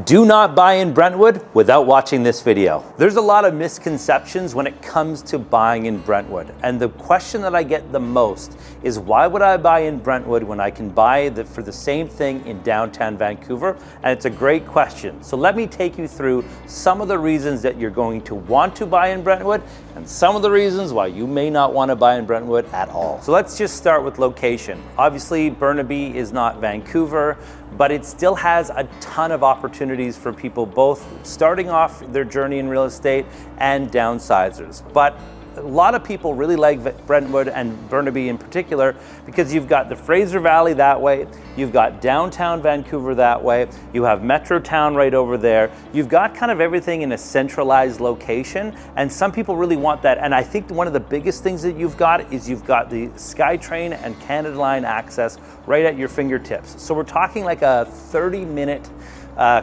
Do not buy in Brentwood without watching this video. There's a lot of misconceptions when it comes to buying in Brentwood. And the question that I get the most is, why would I buy in Brentwood when I can buy for the same thing in downtown Vancouver? And it's a great question. So let me take you through some of the reasons that you're going to want to buy in Brentwood and some of the reasons why you may not want to buy in Brentwood at all. So let's just start with location. Obviously, Burnaby is not Vancouver, but it still has a ton of opportunities for people both starting off their journey in real estate and downsizers. But a lot of people really like Brentwood and Burnaby in particular because you've got the Fraser Valley that way, you've got downtown Vancouver that way, you have Metro Town right over there, you've got kind of everything in a centralized location, and some people really want that. And I think one of the biggest things that you've got is you've got the SkyTrain and Canada Line access right at your fingertips. So we're talking like a 30-minute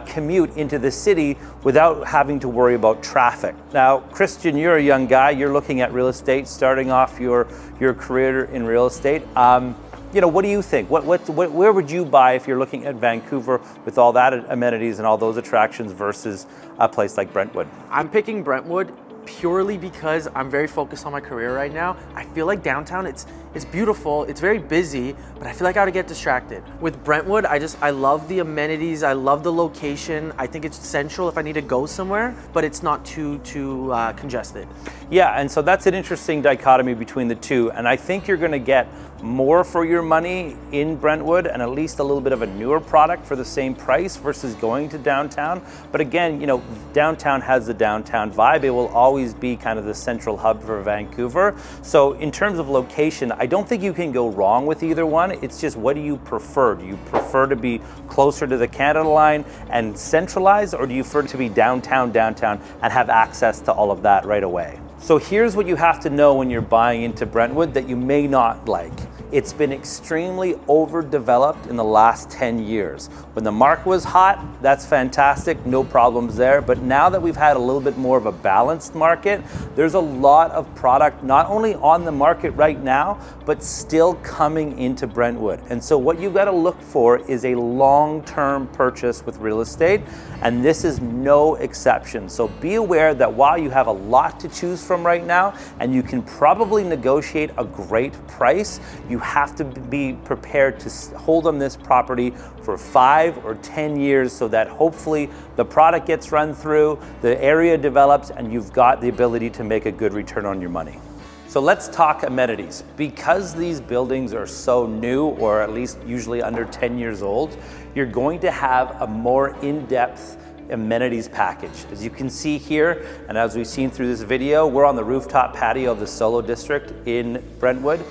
commute into the city without having to worry about traffic. Now, Christian, you're a young guy. You're looking at real estate, starting off your career in real estate. What do you think? Where would you buy if you're looking at Vancouver with all that amenities and all those attractions versus a place like Brentwood? I'm picking Brentwood purely because I'm very focused on my career right now. I feel like downtown, it's beautiful, it's very busy, but I feel like I would get distracted. With Brentwood, I love the amenities, I love the location. I think it's central if I need to go somewhere, but it's not too congested. Yeah, and so that's an interesting dichotomy between the two, and I think you're gonna get more for your money in Brentwood and at least a little bit of a newer product for the same price versus going to downtown. But again, downtown has the downtown vibe. It will always be kind of the central hub for Vancouver. So in terms of location, I don't think you can go wrong with either one. It's just, what do you prefer? Do you prefer to be closer to the Canada Line and centralized, or do you prefer to be downtown and have access to all of that right away? So here's what you have to know when you're buying into Brentwood that you may not like. It's been extremely overdeveloped in the last 10 years. When the market was hot, that's fantastic, no problems there. But now that we've had a little bit more of a balanced market, there's a lot of product not only on the market right now, but still coming into Brentwood. And so what you've got to look for is a long-term purchase with real estate, and this is no exception. So be aware that while you have a lot to choose from right now, and you can probably negotiate a great price, you have to be prepared to hold on this property for 5 or 10 years so that hopefully the product gets run through, the area develops, and you've got the ability to make a good return on your money. So let's talk amenities. Because these buildings are so new, or at least usually under 10 years old, you're going to have a more in-depth amenities package. As you can see here, and as we've seen through this video, we're on the rooftop patio of the Solo District in Brentwood.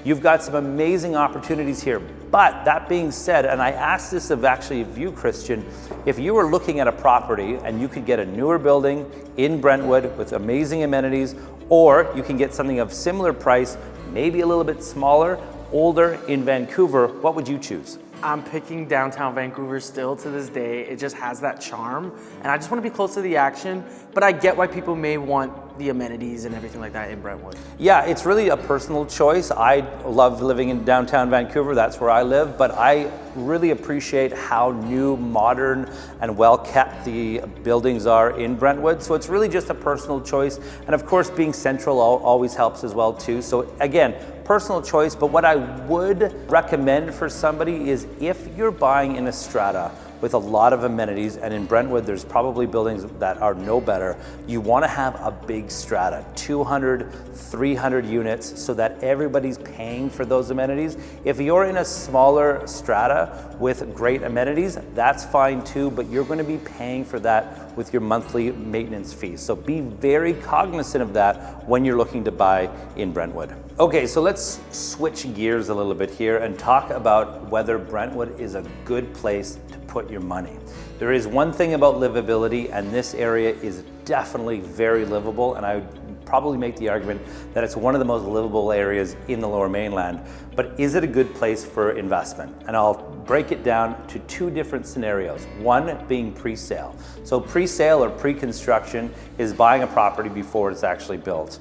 You've got some amazing opportunities here. But that being said, and I asked this of you, Christian, if you were looking at a property and you could get a newer building in Brentwood with amazing amenities, or you can get something of similar price, maybe a little bit smaller, older in Vancouver, what would you choose? I'm picking downtown Vancouver still to this day. It just has that charm, and I just want to be close to the action, but I get why people may want the amenities and everything like that in Brentwood. Yeah, it's really a personal choice. I love living in downtown Vancouver, that's where I live, but I really appreciate how new, modern, and well kept the buildings are in Brentwood. So it's really just a personal choice. And of course, being central always helps as well too. So again, personal choice, but what I would recommend for somebody is, if you're buying in a strata with a lot of amenities, and in Brentwood there's probably buildings that are no better, you want to have a big strata, 200, 300 units, so that everybody's paying for those amenities. If you're in a smaller strata with great amenities, that's fine too, but you're going to be paying for that with your monthly maintenance fees. So be very cognizant of that when you're looking to buy in Brentwood. Okay, so let's switch gears a little bit here and talk about whether Brentwood is a good place to put your money. There is one thing about livability, and this area is definitely very livable, and I would probably make the argument that it's one of the most livable areas in the Lower Mainland. But is it a good place for investment? And I'll break it down to two different scenarios. One being pre-sale. So pre-sale or pre-construction is buying a property before it's actually built.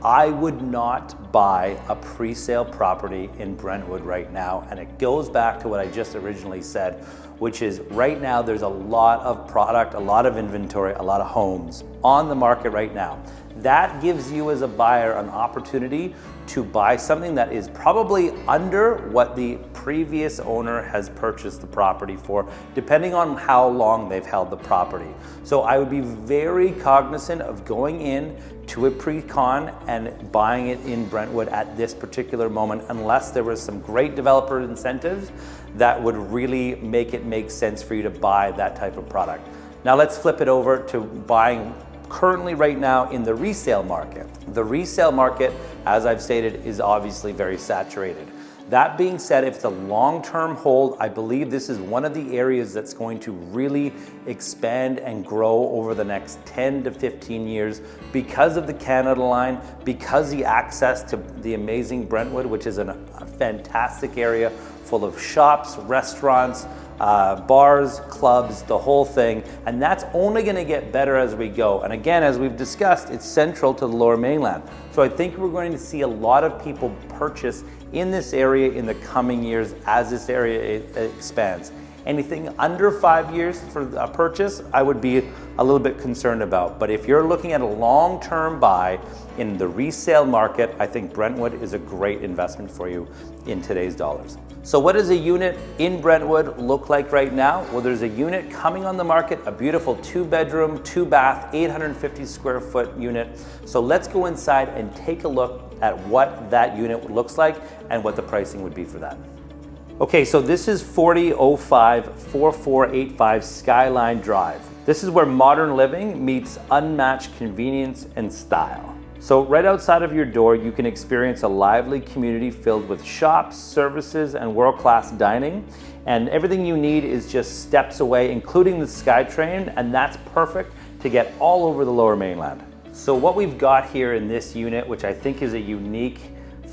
I would not buy a pre-sale property in Brentwood right now. And it goes back to what I just originally said, which is right now there's a lot of product, a lot of inventory, a lot of homes on the market right now. That gives you as a buyer an opportunity to buy something that is probably under what the previous owner has purchased the property for, depending on how long they've held the property. So I would be very cognizant of going in to a pre-con and buying it in Brentwood at this particular moment, unless there was some great developer incentives that would really make it make sense for you to buy that type of product. Now let's flip it over to buying currently right now in the resale market. The resale market, as I've stated, is obviously very saturated. That being said, if it's a long-term hold, I believe this is one of the areas that's going to really expand and grow over the next 10 to 15 years because of the Canada Line, because the access to the amazing Brentwood, which is a fantastic area full of shops, restaurants, bars, clubs, the whole thing, and that's only going to get better as we go. And again, as we've discussed, it's central to the Lower Mainland. So I think we're going to see a lot of people purchase in this area in the coming years as this area expands. Anything under 5 years for a purchase, I would be a little bit concerned about. But if you're looking at a long-term buy in the resale market, I think Brentwood is a great investment for you in today's dollars. So what does a unit in Brentwood look like right now? Well, there's a unit coming on the market, a beautiful 2-bedroom, 2-bath, 850 square foot unit. So let's go inside and take a look at what that unit looks like and what the pricing would be for that. Okay, so this is 4005 4485 Skyline Drive. This is where modern living meets unmatched convenience and style. So right outside of your door, you can experience a lively community filled with shops, services, and world-class dining. And everything you need is just steps away, including the SkyTrain, and that's perfect to get all over the Lower Mainland. So what we've got here in this unit, which I think is a unique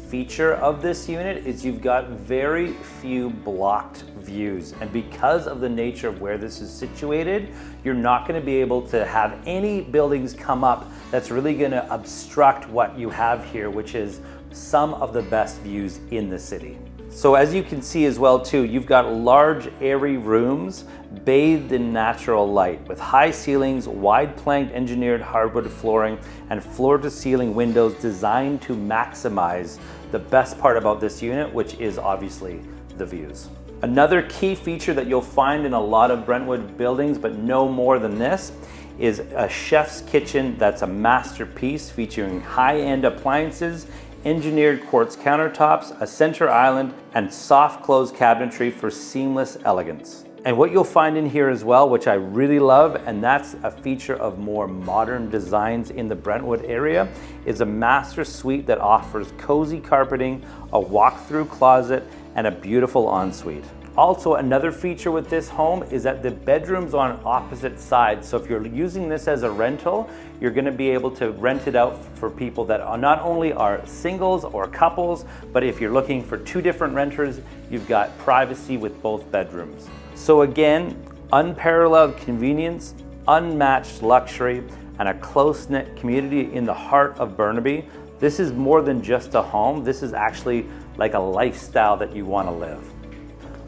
feature of this unit, is you've got very few blocked views, and because of the nature of where this is situated, you're not going to be able to have any buildings come up that's really going to obstruct what you have here, which is some of the best views in the city. So as you can see as well too, you've got large airy rooms bathed in natural light with high ceilings, wide planked engineered hardwood flooring, and floor to ceiling windows designed to maximize the best part about this unit, which is obviously the views. Another key feature that you'll find in a lot of Brentwood buildings, but no more than this, is a chef's kitchen that's a masterpiece featuring high-end appliances, engineered quartz countertops, a center island, and soft close cabinetry for seamless elegance. And what you'll find in here as well, which I really love, and that's a feature of more modern designs in the Brentwood area, is a master suite that offers cozy carpeting, a walk-through closet, and a beautiful ensuite. Also, another feature with this home is that the bedrooms are on opposite sides. So if you're using this as a rental, you're going to be able to rent it out for people that are not only are singles or couples, but if you're looking for 2 different renters, you've got privacy with both bedrooms. So again, unparalleled convenience, unmatched luxury, and a close-knit community in the heart of Burnaby. This is more than just a home. This is actually like a lifestyle that you want to live.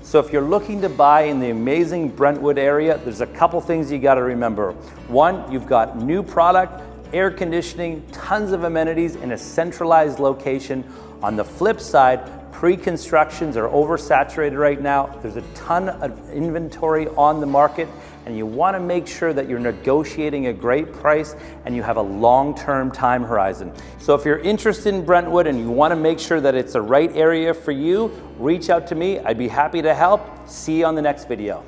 So if you're looking to buy in the amazing Brentwood area, there's a couple things you got to remember. One, you've got new product, air conditioning, tons of amenities in a centralized location. On the flip side, pre-constructions are oversaturated right now. There's a ton of inventory on the market, and you want to make sure that you're negotiating a great price and you have a long-term time horizon. So if you're interested in Brentwood and you want to make sure that it's the right area for you, reach out to me. I'd be happy to help. See you on the next video.